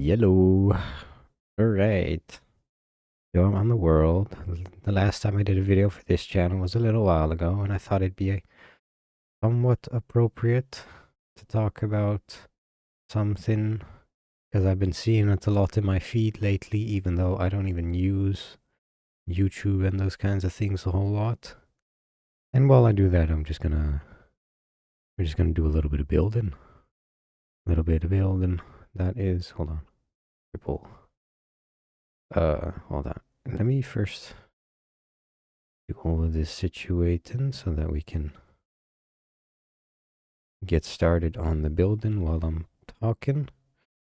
Yellow. Alright. Yo, I'm on the world. The last time I did a video for this channel was a little while ago, and I thought it'd be somewhat appropriate to talk about something, because I've been seeing it a lot in my feed lately, even though I don't even use YouTube and those kinds of things a whole lot. And while I do that, we're just gonna do a little bit of building. A little bit of building. That is, hold on. Triple. Hold on. Let me first do all of this situating so that we can get started on the building while I'm talking.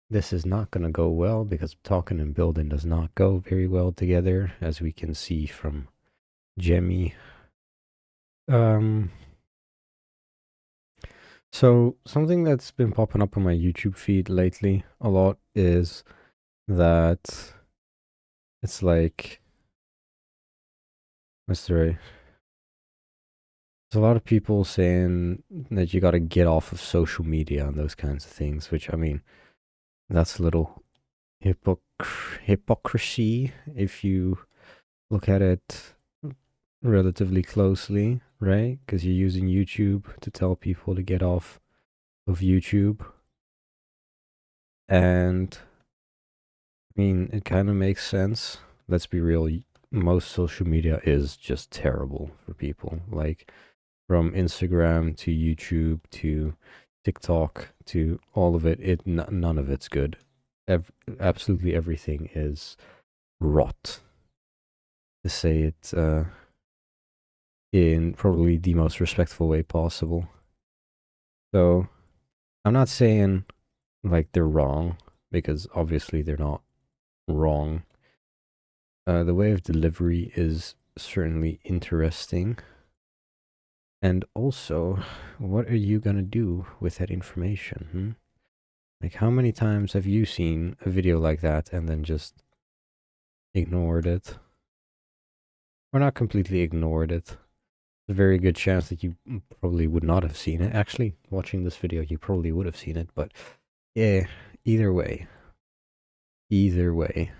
This is not going to go well because talking and building does not go very well together, as we can see from Jemmy. So something that's been popping up on my YouTube feed lately a lot is that it's like, what's the right? There's a lot of people saying that you got to get off of social media and those kinds of things, which, I mean, that's a little hypocrisy if you look at it relatively closely, right? Because you're using YouTube to tell people to get off of YouTube. And, I mean, it kind of makes sense. Let's be real. Most social media is just terrible for people. Like, from Instagram to YouTube to TikTok to all of it, none of it's good. Absolutely everything is rot, to say it in probably the most respectful way possible. So I'm not saying like they're wrong, because obviously they're not wrong. The way of delivery is certainly interesting. And also, what are you gonna do with that information? Like, how many times have you seen a video like that and then just ignored it? Or not completely ignored it. There's a very good chance that you probably would not have seen it. Actually, watching this video, you probably would have seen it, but yeah, either way. Either way.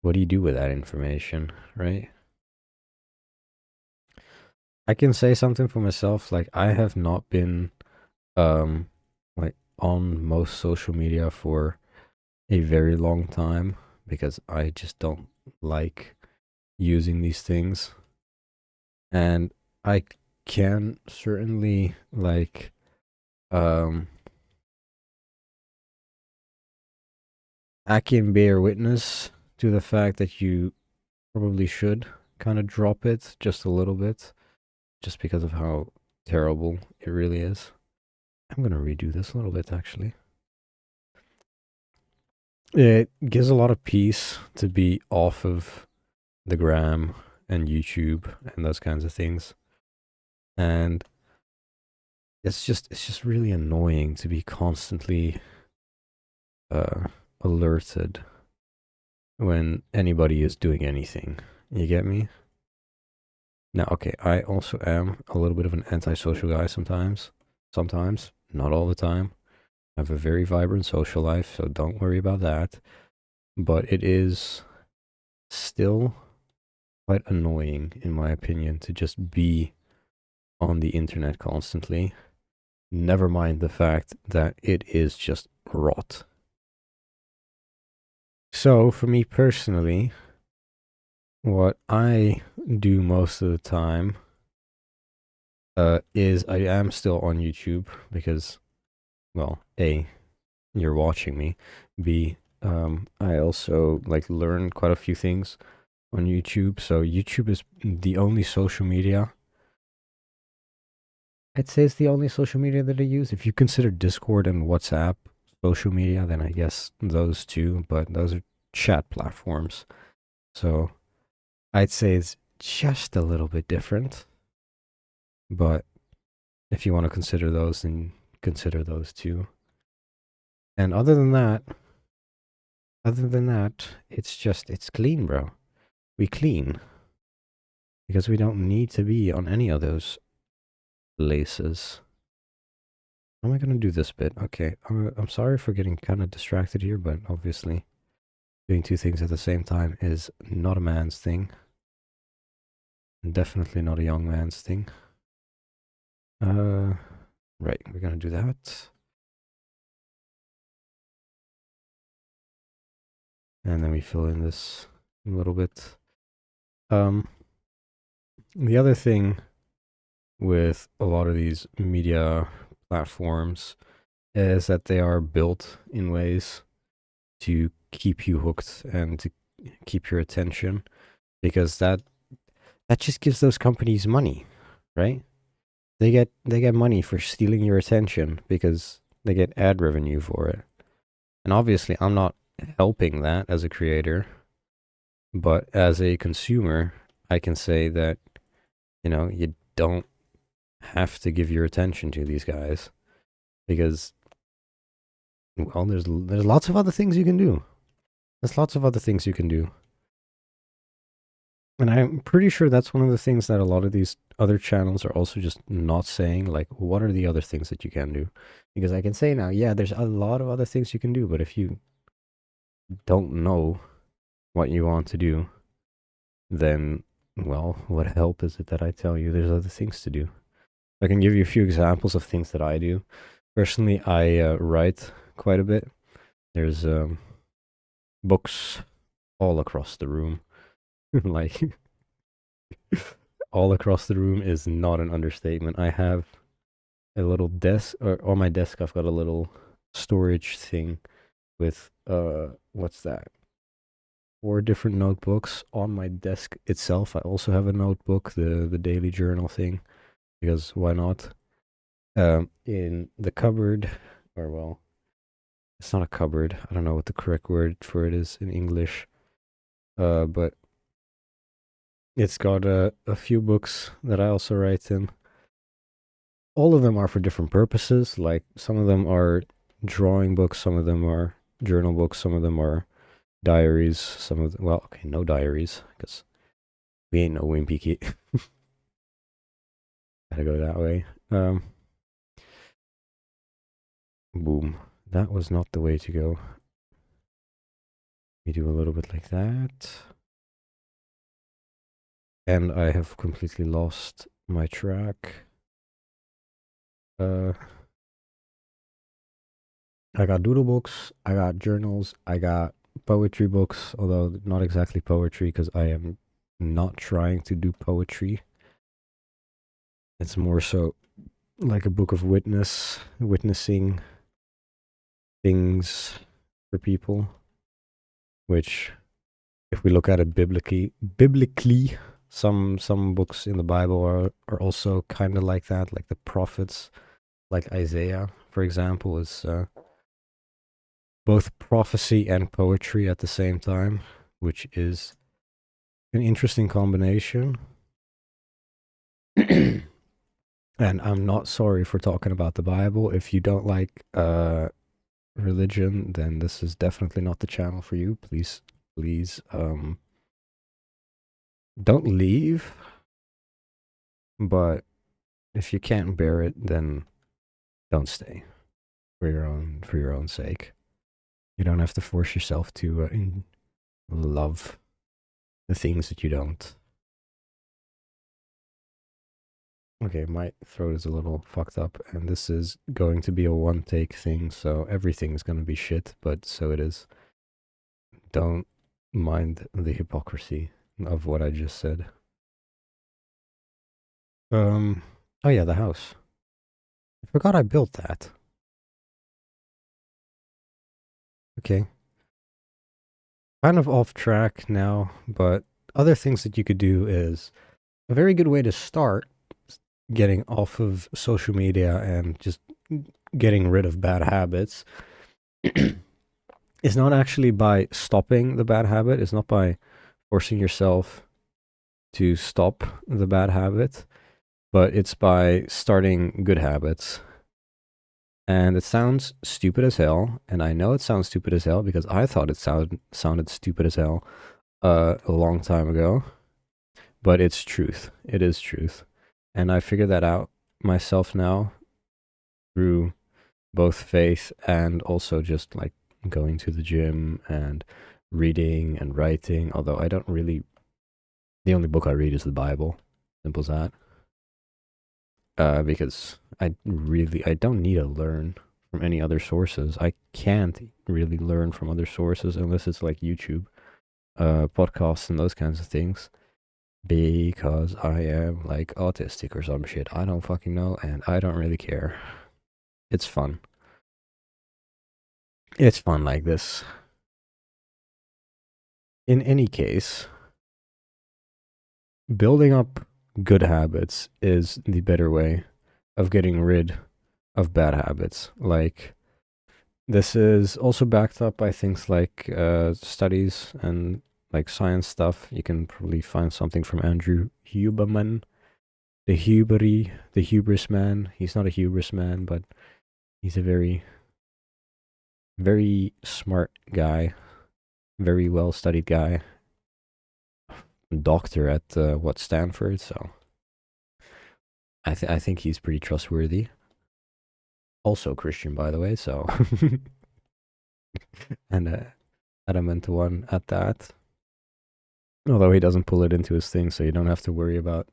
What do you do with that information, right? I can say something for myself, like, I have not been like on most social media for a very long time because I just don't like using these things. And I can certainly like I can bear witness to the fact that you probably should kind of drop it just a little bit, just because of how terrible it really is. I'm gonna redo this a little bit, actually. It gives a lot of peace to be off of the gram and YouTube and those kinds of things. And it's just really annoying to be constantly alerted when anybody is doing anything. You get me? Now, okay, I also am a little bit of an antisocial guy sometimes. Sometimes, not all the time. I have a very vibrant social life, so don't worry about that. But it is still quite annoying, in my opinion, to just be on the internet constantly. Never mind the fact that it is just rot. So, for me personally, what I do most of the time is I am still on YouTube because, well, A, you're watching me. B, I also like learn quite a few things on YouTube. So YouTube is the only social media. I'd say it's the only social media that I use. If you consider Discord and WhatsApp social media, then I guess those two, but those are chat platforms. So I'd say it's just a little bit different. But if you want to consider those, then consider those two. And other than that, it's clean, bro. We clean. Because we don't need to be on any of those places. How am I going to do this bit? Okay, I'm sorry for getting kind of distracted here, but obviously doing two things at the same time is not a man's thing. Definitely not a young man's thing. Right, we're going to do that. And then we fill in this a little bit. The other thing with a lot of these media platforms is that they are built in ways to keep you hooked and to keep your attention, because that just gives those companies money, right? They get money for stealing your attention because they get ad revenue for it. And obviously I'm not helping that as a creator, but as a consumer, I can say that, you don't have to give your attention to these guys, because, well, there's lots of other things you can do. There's lots of other things you can do. And I'm pretty sure that's one of the things that a lot of these other channels are also just not saying, like, what are the other things that you can do? Because I can say now, yeah, there's a lot of other things you can do, but if you don't know what you want to do, then, well, what help is it that I tell you there's other things to do? I can give you a few examples of things that I do. Personally, I write quite a bit. There's books all across the room. Like, all across the room is not an understatement. I have a little desk, or on my desk, I've got a little storage thing with, what's that? 4 different notebooks on my desk itself. I also have a notebook, the daily journal thing, because why not? In the cupboard, or well, it's not a cupboard. I don't know what the correct word for it is in English. But it's got a few books that I also write in. All of them are for different purposes. Like, some of them are drawing books, some of them are journal books, some of them are diaries, some of them, well, okay, no diaries, because we ain't no wimpy kid. Gotta go that way. Boom. That was not the way to go. We do a little bit like that. And I have completely lost my track. I got doodle books, I got journals, I got poetry books, although not exactly poetry, because I am not trying to do poetry. It's more so like a book of witnessing things for people, which, if we look at it biblically, some books in the Bible are also kind of like that, like the prophets, like Isaiah, for example, is both prophecy and poetry at the same time, which is an interesting combination. And I'm not sorry for talking about the Bible. If you don't like religion, then this is definitely not the channel for you. Please, don't leave. But if you can't bear it, then don't stay for your own sake. You don't have to force yourself to love the things that you don't. Okay, my throat is a little fucked up, and this is going to be a one-take thing, so everything's gonna be shit, but so it is. Don't mind the hypocrisy of what I just said. Oh yeah, the house. I forgot I built that. Okay. Kind of off track now, but other things that you could do is a very good way to start getting off of social media and just getting rid of bad habits is not actually by stopping the bad habit. It's not by forcing yourself to stop the bad habit, but it's by starting good habits. And it sounds stupid as hell, and I know it sounds stupid as hell because I thought it sounded stupid as hell a long time ago, but it's truth. It is truth. And I figured that out myself now through both faith and also just like going to the gym and reading and writing. Although I don't really, the only book I read is the Bible. Simple as that. Because I don't need to learn from any other sources. I can't really learn from other sources unless it's like YouTube, podcasts and those kinds of things. Because I am like autistic or some shit. I don't fucking know, and I don't really care. It's fun. It's fun like this. In any case, building up good habits is the better way of getting rid of bad habits. Like, this is also backed up by things like studies and like science stuff. You can probably find something from Andrew Huberman, the hubris man. He's not a hubris man, but he's a very, very smart guy, very well studied guy, doctor at Stanford. So I think he's pretty trustworthy. Also Christian, by the way. So and adamant one at that. Although he doesn't pull it into his thing, so you don't have to worry about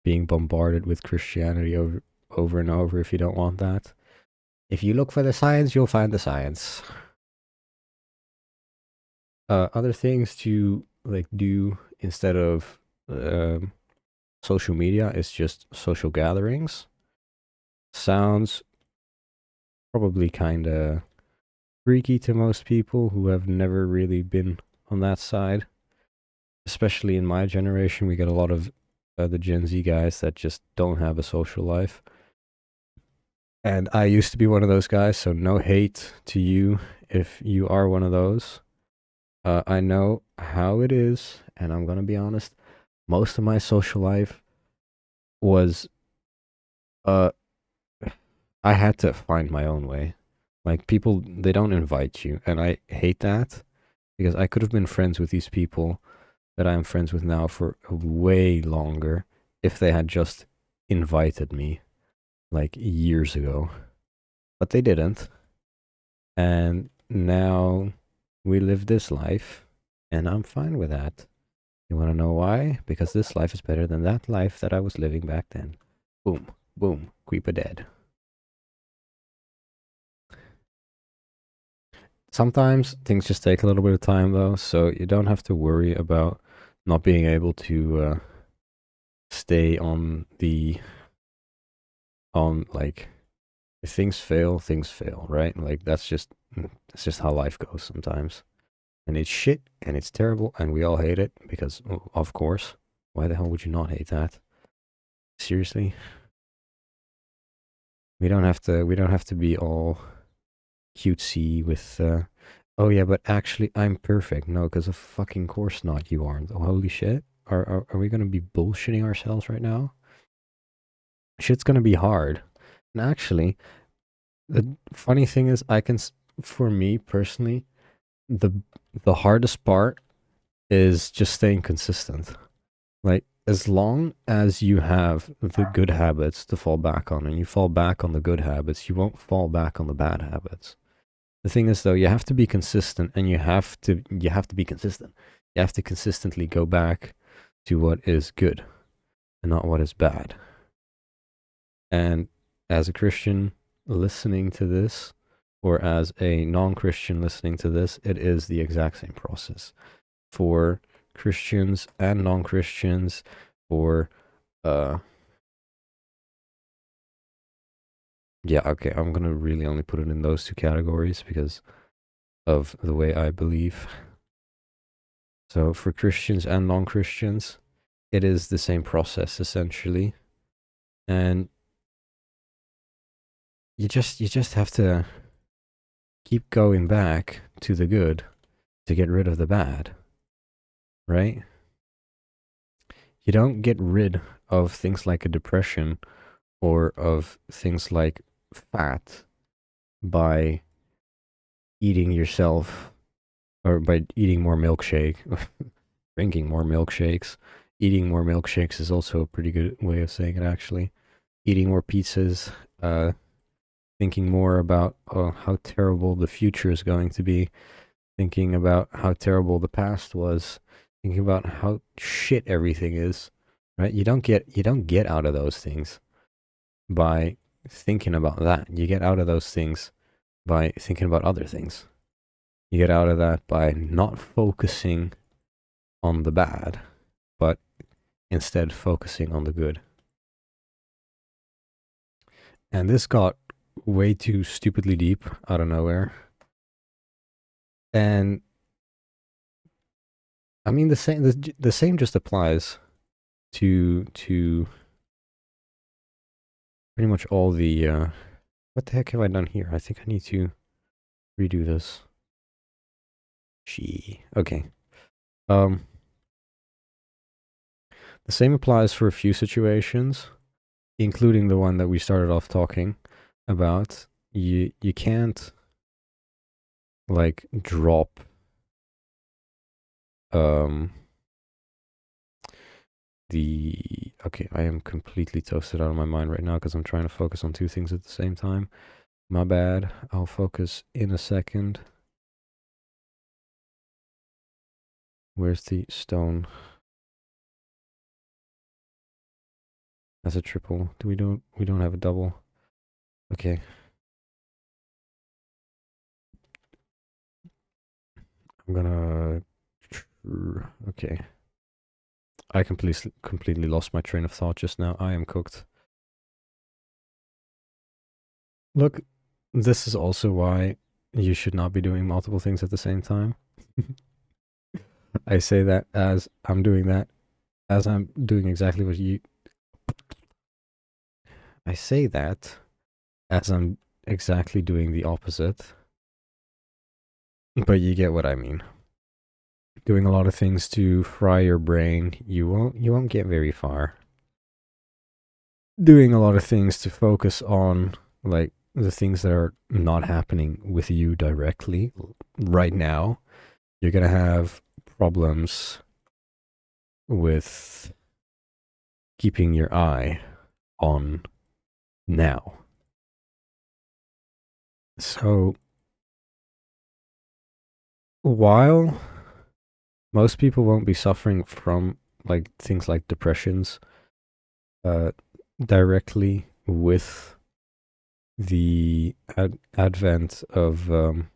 being bombarded with Christianity over and over if you don't want that. If you look for the science, you'll find the science. Other things to like do instead of social media is just social gatherings. Sounds probably kind of freaky to most people who have never really been on that side. Especially in my generation, we get a lot of the Gen Z guys that just don't have a social life. And I used to be one of those guys, so no hate to you if you are one of those. I know how it is, and I'm gonna be honest. Most of my social life was, I had to find my own way. Like, people, they don't invite you, and I hate that because I could have been friends with these people that I'm friends with now for way longer if they had just invited me like years ago. But they didn't. And now we live this life, and I'm fine with that. You want to know why? Because this life is better than that life that I was living back then. Boom, boom, creeper dead. Sometimes things just take a little bit of time though, so you don't have to worry about not being able to stay on like, if things fail, right? Like that's just how life goes sometimes. And it's shit and it's terrible and we all hate it because of course. Why the hell would you not hate that? Seriously? We don't have to be all cutesy with oh yeah, but actually I'm perfect. No, because of fucking course not, you aren't. Oh, holy shit. Are we gonna be bullshitting ourselves right now? Shit's gonna be hard. And actually, the funny thing is, for me personally, the hardest part is just staying consistent. Like, as long as you have the good habits to fall back on, and you fall back on the good habits, you won't fall back on the bad habits. The thing is, though, you have to be consistent, and you have to be consistent. You have to consistently go back to what is good and not what is bad. And as a Christian listening to this, or as a non-Christian listening to this, it is the exact same process for Christians and non-Christians, for yeah, okay, I'm gonna really only put it in those two categories because of the way I believe. So for Christians and non-Christians, it is the same process essentially. And you just have to keep going back to the good to get rid of the bad, right? You don't get rid of things like a depression or of things like fat by eating yourself, or by eating more milkshake, drinking more milkshakes. Eating more milkshakes is also a pretty good way of saying it, actually. Eating more pizzas, thinking more about how terrible the future is going to be, thinking about how terrible the past was, thinking about how shit everything is, right? You don't get out of those things by thinking about that. You get out of those things by thinking about other things. You get out of that by not focusing on the bad, but instead focusing on the good. And this got way too stupidly deep out of nowhere. And I mean, the same just applies to pretty much all the what the heck have I done here? I think I need to redo this. Okay. The same applies for a few situations, including the one that we started off talking about. You can't like drop okay, I am completely toasted out of my mind right now because I'm trying to focus on two things at the same time. My bad. I'll focus in a second. Where's the stone? That's a triple. We don't have a double. Okay. I'm gonna okay. I completely lost my train of thought just now. I am cooked. Look, this is also why you should not be doing multiple things at the same time. I say that as I'm doing that, as I'm doing exactly what you... I say that as I'm exactly doing the opposite. But you get what I mean. Doing a lot of things to fry your brain, you won't get very far. Doing a lot of things to focus on like the things that are not happening with you directly right now, you're gonna have problems with keeping your eye on now. So while most people won't be suffering from like things like depressions directly with the advent of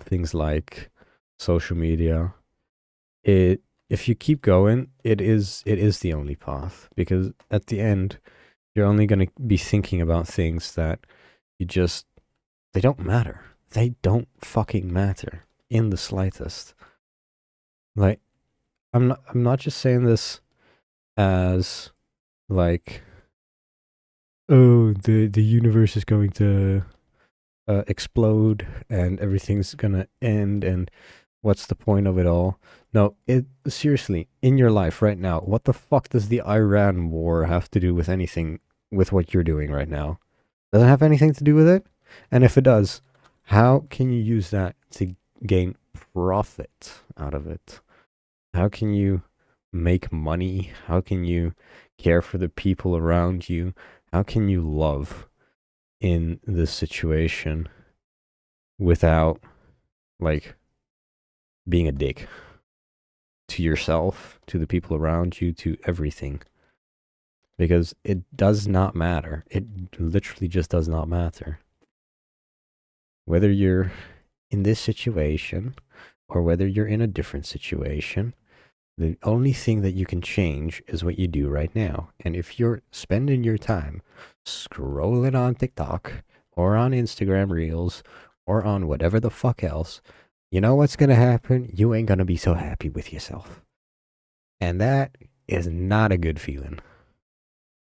things like social media, if you keep going, it is the only path, because at the end you're only going to be thinking about things that they don't matter. They don't fucking matter in the slightest. Like, I'm not just saying this as like, oh, the universe is going to explode and everything's gonna end and what's the point of it all? No, seriously, in your life right now, what the fuck does the Iran war have to do with anything with what you're doing right now? Does it have anything to do with it? And if it does, how can you use that to gain profit out of it? How can you make money? How can you care for the people around you? How can you love in this situation without like being a dick to yourself, to the people around you, to everything? Because it does not matter. It literally just does not matter. Whether you're in this situation or whether you're in a different situation, the only thing that you can change is what you do right now. And if you're spending your time scrolling on TikTok or on Instagram Reels or on whatever the fuck else, you know what's going to happen? You ain't going to be so happy with yourself. And that is not a good feeling.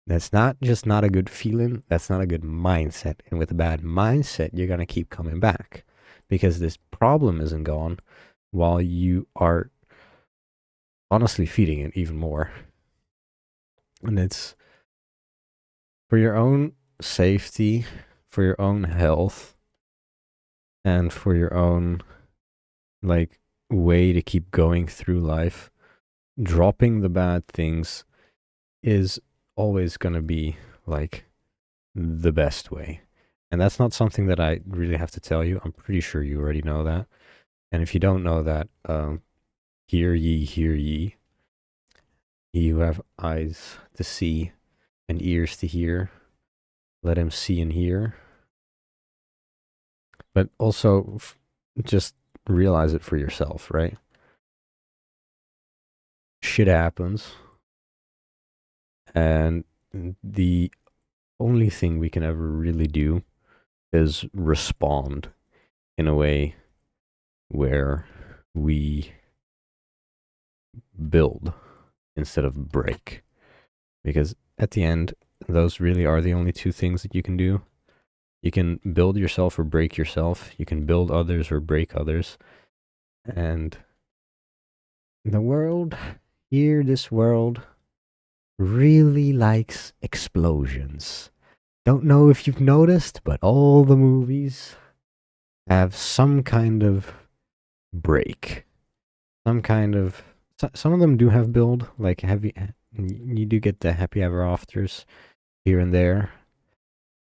That's not just not a good feeling, that's not a good mindset. And with a bad mindset, you're going to keep coming back because this problem isn't gone while you are honestly feeding it even more. And it's for your own safety, for your own health, and for your own like way to keep going through life. Dropping the bad things is always going to be like the best way. And that's not something that I really have to tell you. I'm pretty sure you already know that. And if you don't know that, hear ye, hear ye. Ye who have eyes to see and ears to hear, let him see and hear. But also, just realize it for yourself, right? Shit happens. And the only thing we can ever really do is respond in a way where we build instead of break. Because at the end, those really are the only two things that you can do. You can build yourself or break yourself. You can build others or break others. And the world, this world, really likes explosions. Don't know if you've noticed, but all the movies have some kind of break. Some of them do have build, like you do get the happy ever afters here and there,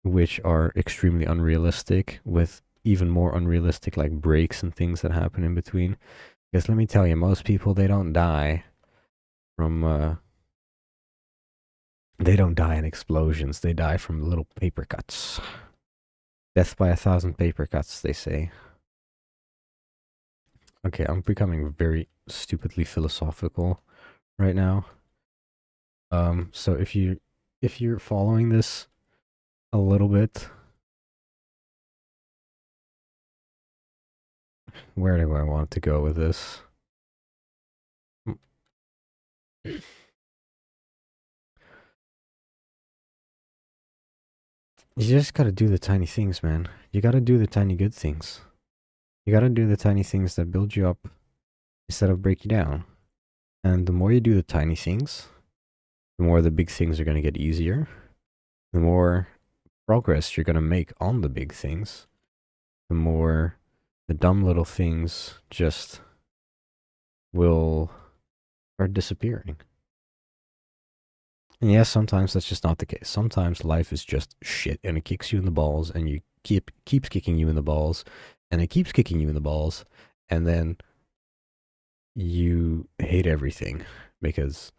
which are extremely unrealistic, with even more unrealistic like breaks and things that happen in between. Because let me tell you, most people, they don't die from they don't die in explosions. They die from little paper cuts. Death by 1,000 paper cuts, they say. Okay, I'm becoming very stupidly philosophical right now. So if you're following this a little bit, where do I want to go with this? You just gotta do the tiny things, man. You gotta do the tiny good things. You gotta do the tiny things that build you up instead of break you down. And the more you do the tiny things, the more the big things are gonna get easier. The more progress you're gonna make on the big things, the more the dumb little things just will start disappearing. And yes, sometimes that's just not the case. Sometimes life is just shit and it kicks you in the balls and you keeps kicking you in the balls and it keeps kicking you in the balls and then you hate everything because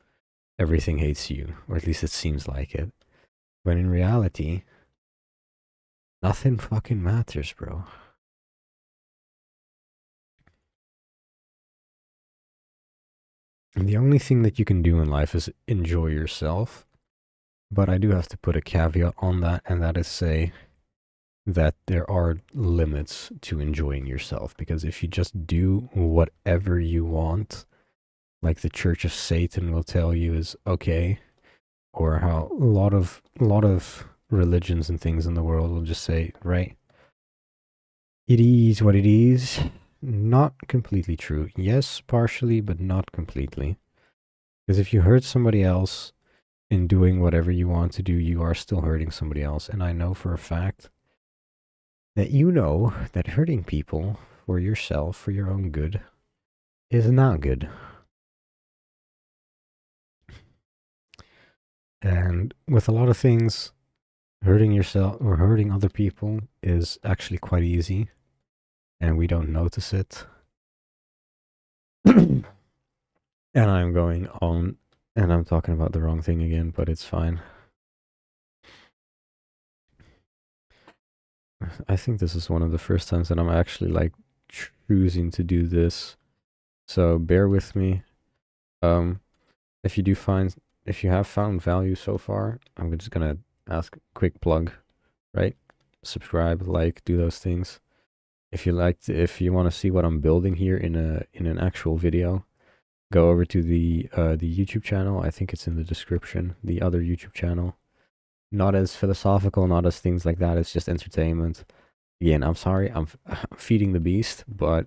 everything hates you, or at least it seems like it. When in reality, nothing fucking matters, bro. And the only thing that you can do in life is enjoy yourself. But I do have to put a caveat on that, and that is say that there are limits to enjoying yourself. Because if you just do whatever you want, like the Church of Satan will tell you is okay, or how a lot of religions and things in the world will just say, right, it is what it is. Not completely true. Yes, partially, but not completely. Because if you hurt somebody else in doing whatever you want to do, you are still hurting somebody else. And I know for a fact that you know that hurting people for yourself, for your own good, is not good. And with a lot of things, hurting yourself or hurting other people is actually quite easy, and we don't notice it. And I'm going on, and I'm talking about the wrong thing again, but it's fine. I think this is one of the first times that I'm actually like choosing to do this, so bear with me. If you have found value so far, I'm just gonna ask a quick plug, right? Subscribe, like, do those things. If you want to see what I'm building here in an actual video, go over to the YouTube channel. I think it's in the description. The other YouTube channel, not as philosophical, not as things like that. It's just entertainment. Again, I'm sorry, I'm feeding the beast, but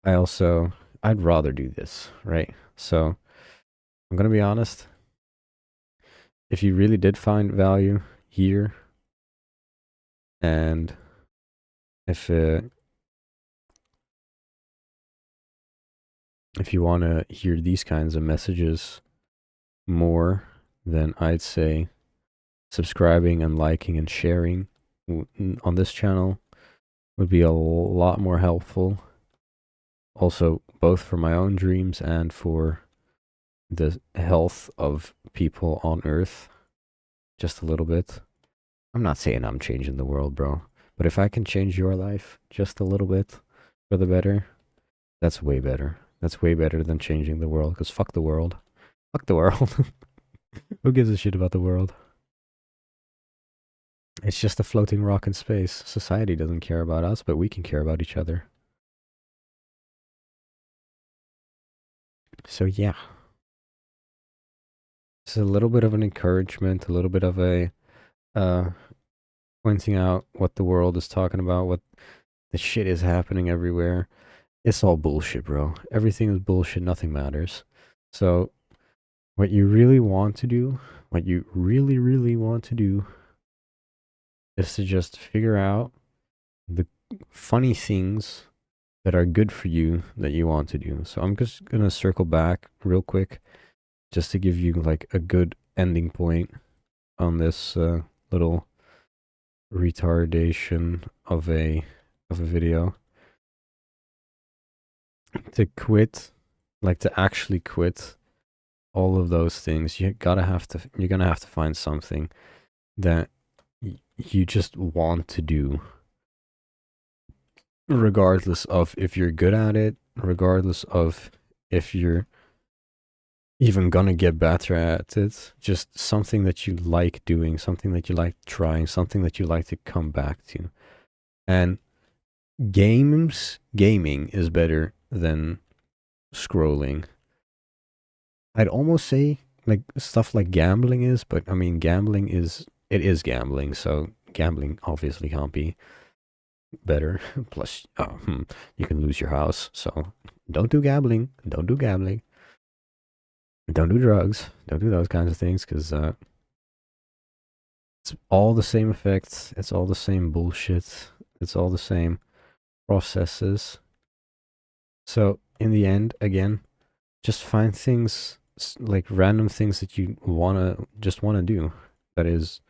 I'd rather do this, right? So I'm gonna be honest. If you really did find value here, and if you want to hear these kinds of messages more, then I'd say subscribing and liking and sharing on this channel would be a lot more helpful. Also, both for my own dreams and for the health of people on Earth, just a little bit. I'm not saying I'm changing the world, bro, but if I can change your life just a little bit for the better, that's way better. That's way better than changing the world, because fuck the world. Fuck the world. Who gives a shit about the world? It's just a floating rock in space. Society doesn't care about us, but we can care about each other. So yeah. It's a little bit of an encouragement, a little bit of a pointing out what the world is talking about, what the shit is happening everywhere. It's all bullshit, bro. Everything is bullshit, nothing matters. So what you really want to do, what you really, really want to do is to just figure out the funny things that are good for you that you want to do. So I'm just gonna circle back real quick just to give you like a good ending point on this little retardation of a video. To quit, like to actually quit all of those things, you're gonna have to find something that you just want to do, regardless of if you're good at it, regardless of if you're even gonna get better at it. Just something that you like doing, something that you like trying, something that you like to come back to. And gaming is better than scrolling. I'd almost say like stuff like gambling is, but I mean it is gambling, so gambling obviously can't be better. Plus, you can lose your house, so don't do gambling. Don't do gambling. Don't do drugs. Don't do those kinds of things, because it's all the same effects. It's all the same bullshit. It's all the same processes. So in the end, again, just find things like random things that you just wanna do that is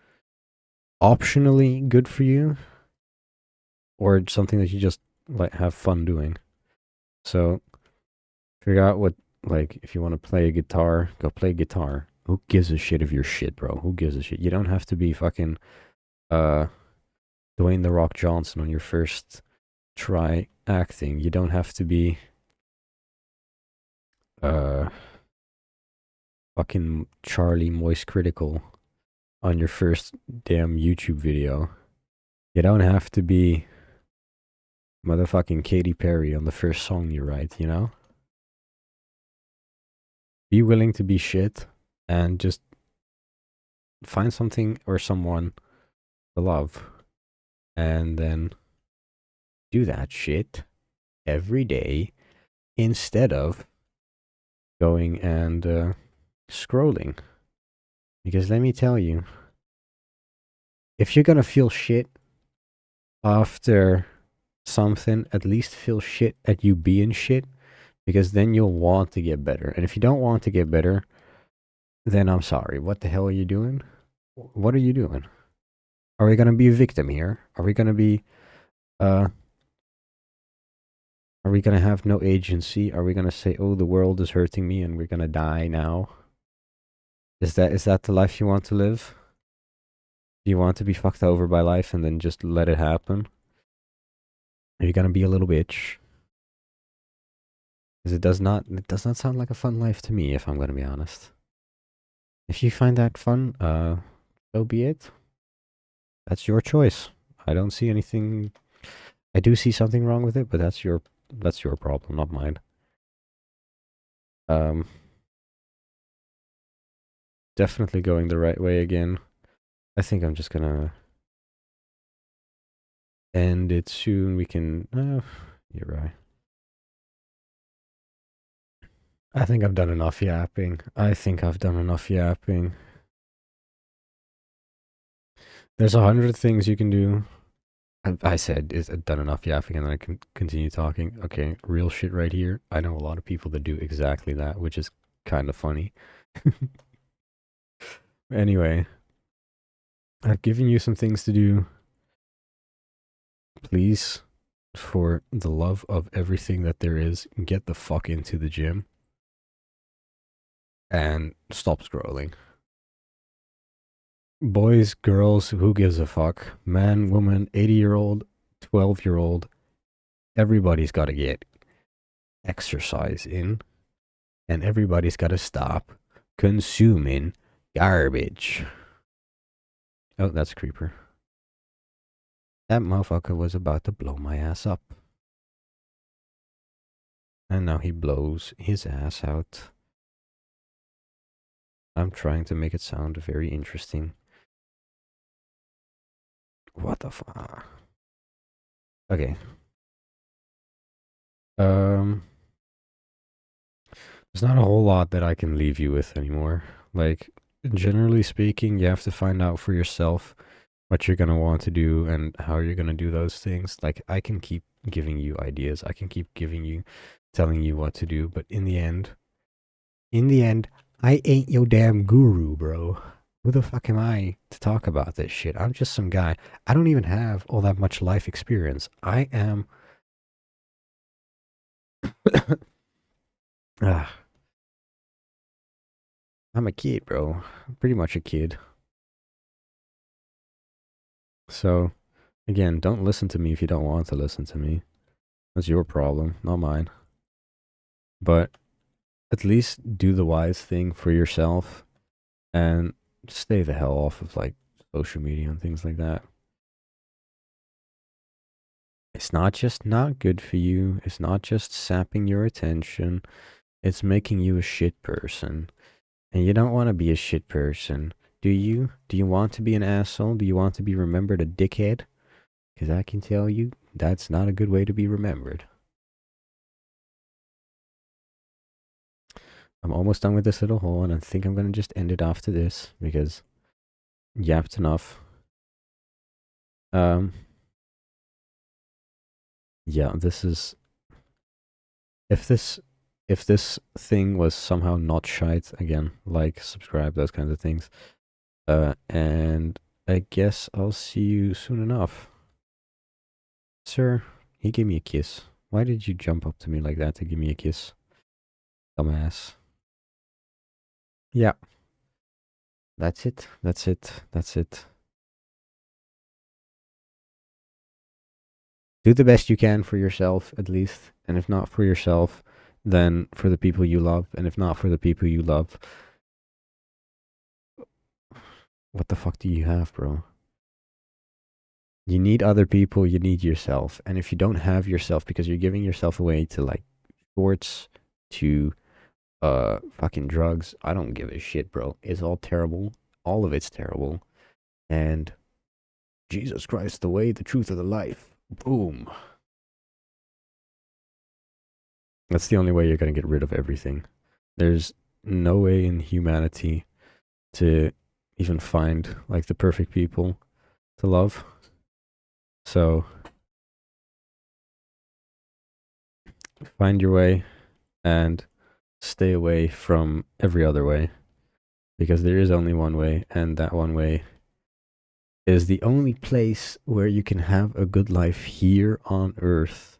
optionally good for you, or something that you just like have fun doing. So figure out what, like, if you want to play a guitar, go play guitar. Who gives a shit of your shit, bro? Who gives a shit? You don't have to be fucking Dwayne the Rock Johnson on your first try acting. You don't have to be fucking Charlie Moist Critical on your first damn YouTube video. You don't have to be motherfucking Katy Perry on the first song you write, you know? Be willing to be shit and just find something or someone to love, and then do that shit every day instead of going and scrolling. Because let me tell you, if you're gonna feel shit after something, at least feel shit at you being shit, because then you'll want to get better. And if you don't want to get better, then I'm sorry. What the hell are you doing? What are you doing? Are we gonna be a victim here? Are we gonna be are we gonna have no agency? Are we gonna say, oh, the world is hurting me and we're gonna die now? Is that the life you want to live? Do you want to be fucked over by life and then just let it happen? Are you gonna be a little bitch? Because it does not sound like a fun life to me, if I'm gonna be honest. If you find that fun, so be it. That's your choice. I don't see anything. I do see something wrong with it, but that's your problem, not mine. Definitely going the right way again. I think I'm just gonna end it soon. We can. You're right. I think I've done enough yapping. There's 100 things you can do. I said is done enough yapping, and then I can continue talking. Okay, real shit right here. I know a lot of people that do exactly that, which is kind of funny. Anyway, I've given you some things to do. please, for the love of everything that there is, get the fuck into the gym and stop scrolling. Boys, girls, who gives a fuck? Man, woman, 80-year-old, 12-year-old, everybody's got to get exercise in, and everybody's got to stop consuming garbage. Oh, that's a creeper. That motherfucker was about to blow my ass up. And now he blows his ass out. I'm trying to make it sound very interesting. What the fuck? Okay. There's not a whole lot that I can leave you with anymore. Like, generally speaking, you have to find out for yourself what you're gonna want to do and how you're gonna do those things. Like, I can keep giving you ideas. I can keep telling you what to do. But in the end, I ain't your damn guru, bro. Who the fuck am I to talk about this shit? I'm just some guy. I don't even have all that much life experience. I am... I'm a kid, bro. I'm pretty much a kid. So, again, don't listen to me if you don't want to listen to me. That's your problem, not mine. But at least do the wise thing for yourself and stay the hell off of, like, social media and things like that. It's not just not good for you. It's not just sapping your attention. It's making you a shit person. And you don't want to be a shit person, do you? Do you want to be an asshole? Do you want to be remembered a dickhead? Because I can tell you, that's not a good way to be remembered. I'm almost done with this little hole, and I think I'm going to just end it after this, because yapped enough. Yeah, this is... If this thing was somehow not shite, again, like, subscribe, those kinds of things. And I guess I'll see you soon enough. Sir, he gave me a kiss. Why did you jump up to me like that to give me a kiss? Dumbass. Yeah. That's it. That's it. That's it. Do the best you can for yourself, at least. And if not for yourself, then for the people you love. And if not for the people you love, what the fuck do you have, bro? You need other people, you need yourself. And if you don't have yourself because you're giving yourself away to, like, sports, to fucking drugs, I don't give a shit, bro. It's all terrible. All of it's terrible. And Jesus Christ, the way, the truth, of the life. Boom. That's the only way you're going to get rid of everything. There's no way in humanity to even find, like, the perfect people to love. So, find your way and stay away from every other way. Because there is only one way, and that one way is the only place where you can have a good life here on Earth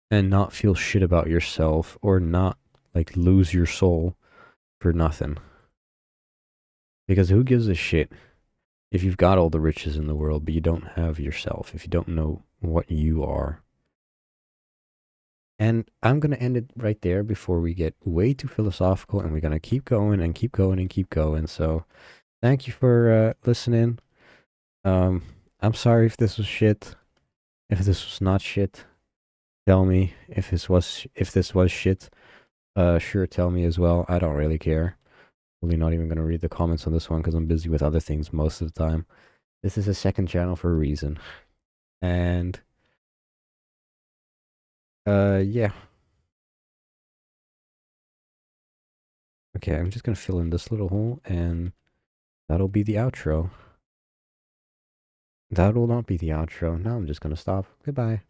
and not feel shit about yourself or not, like, lose your soul for nothing. Because who gives a shit if you've got all the riches in the world, but you don't have yourself, if you don't know what you are? And I'm going to end it right there before we get way too philosophical, and we're going to keep going and keep going and keep going. So thank you for listening. I'm sorry if this was shit. If this was not shit, tell me. If this was shit, sure, tell me as well. I don't really care. Probably not even gonna read the comments on this one because I'm busy with other things most of the time. This is a second channel for a reason. And yeah. Okay, I'm just gonna fill in this little hole and that'll be the outro. That will not be the outro. Now I'm just gonna stop. Goodbye.